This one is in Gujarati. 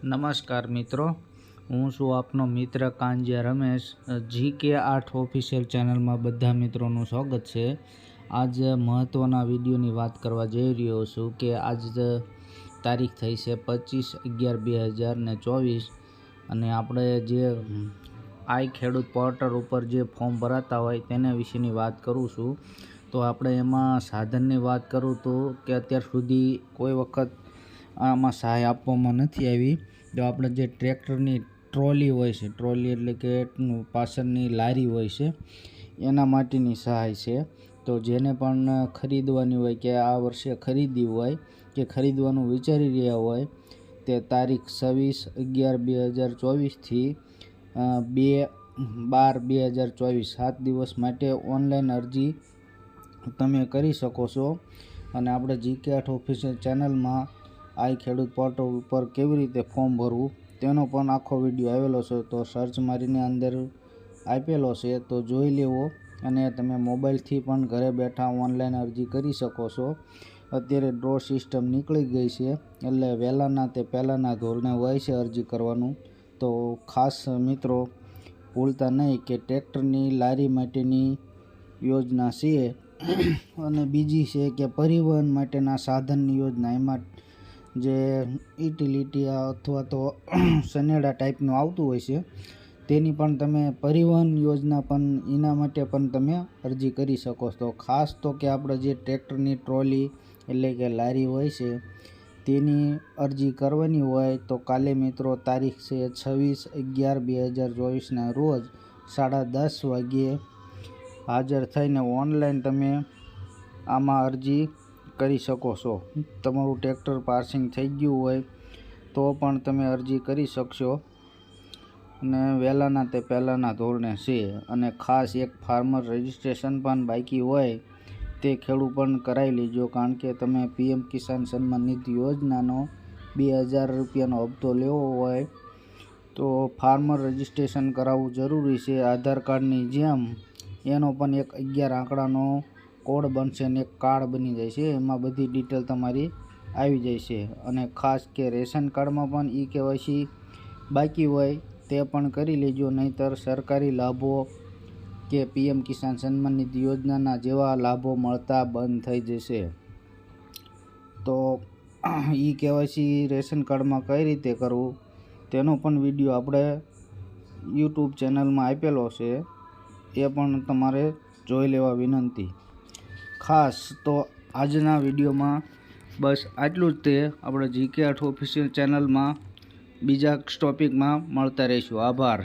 નમસ્કાર મિત્રો, હું છું આપનો મિત્ર કાંજિયા રમેશ. GK 8 ઓફિશિયલ ચેનલમાં બધા મિત્રોનું સ્વાગત છે. આજ મહત્ત્વના વિડીયોની વાત કરવા જઈ રહ્યો છું કે આજ તારીખ થઈ છે 25/11/2024 અને આપણે જે આઈ ખેડૂત પોર્ટલ ઉપર જે ફોર્મ ભરાતા હોય તેના વિશેની વાત કરું છું. તો આપણે એમાં સાધનની વાત કરું તો કે અત્યાર સુધી કોઈ વખત આમાં સહાય આપવામાં નથી આવી. તો આપણે જે ટ્રેક્ટરની ટ્રોલી હોય છે, ટ્રોલી એટલે કે પાછળની લારી હોય છે, એના માટેની સહાય છે. તો જેને પણ ખરીદવાની હોય કે આ વર્ષે ખરીદી હોય કે ખરીદવાનું વિચારી રહ્યા હોય તે તારીખ 26/11/2024થી 2/12/2024 7 દિવસ માટે ઓનલાઈન અરજી તમે કરી શકો છો. અને આપણે GK 8 ઓફિશિયલ ચેનલમાં આઈ ખેડૂત પોર્ટલ ઉપર કેવી રીતે ફોર્મ ભરવું તેનો પણ આખો વિડીયો આવેલો છે. તો સર્ચ મારીને અંદર આપેલો છે તો જોઈ લેવો અને તમે મોબાઈલથી પણ ઘરે બેઠા ઓનલાઈન અરજી કરી શકો છો. અત્યારે ડ્રો સિસ્ટમ નીકળી ગઈ છે એટલે વહેલાના તે પહેલાંના ધોરણે હોય છે અરજી કરવાનું. તો ખાસ મિત્રો ભૂલતા નહીં કે ટ્રેક્ટરની લારી માટેની યોજના છે અને બીજી છે કે પરિવહન માટેના સાધનની યોજના. એમાં જે યુટિલિટી અથવા તો સનેડા ટાઈપનું આવતું હોય છે તેની પણ તમે પરિવહન યોજના પણ એના માટે પણ તમે અરજી કરી શકો છો. ખાસ તો કે આપણે જે ટ્રેક્ટરની ટ્રોલી એટલે કે લારી હોય છે તેની અરજી કરવાની હોય તો કાલે મિત્રો તારીખ છે 26/11/2024ના રોજ 10:30 વાગ્યે હાજર થઈને ઓનલાઈન તમે આમાં અરજી કરી શકો છો. તમારું ટ્રેક્ટર પાસિંગ થઈ ગયું હોય તો પણ તમે અરજી કરી શકશો અને વહેલાના તે પહેલાંના ધોરણે છે. અને ખાસ એક ફાર્મર રજિસ્ટ્રેશન પણ બાકી હોય તે ખેડૂત પણ કરાવી લેજો, કારણ કે તમે PM કિસાન સન્માન નિધિ યોજનાનો 2000 રૂપિયાનો હપ્તો લેવો હોય તો ફાર્મર રજિસ્ટ્રેશન કરાવવું જરૂરી છે. આધાર કાર્ડની જેમ એનો પણ એક 11 આંકડાનો કોડ બનશે અને એક કાર્ડ બની જાય છે, એમાં બધી ડિટેલ તમારી આવી જાય છે. અને ખાસ કે રેશન કાર્ડમાં પણ KYC બાકી હોય તે પણ કરી લેજો, નહીંતર સરકારી લાભો કે PM કિસાન સન્માન નિધિ યોજનાના જેવા લાભો મળતા બંધ થઈ જશે. તો KYC રેશન કાર્ડમાં કઈ રીતે કરવું તેનો પણ વિડીયો આપણે YouTube ચેનલમાં આપેલો છે, એ પણ તમારે જોઈ લેવા વિનંતી. ખાસ તો આજના વિડીયોમાં બસ આટલું જ. તે આપણે GK 8 ઓફિશિયલ ચેનલમાં બીજા ટોપિકમાં મળતા રહીશું. આભાર.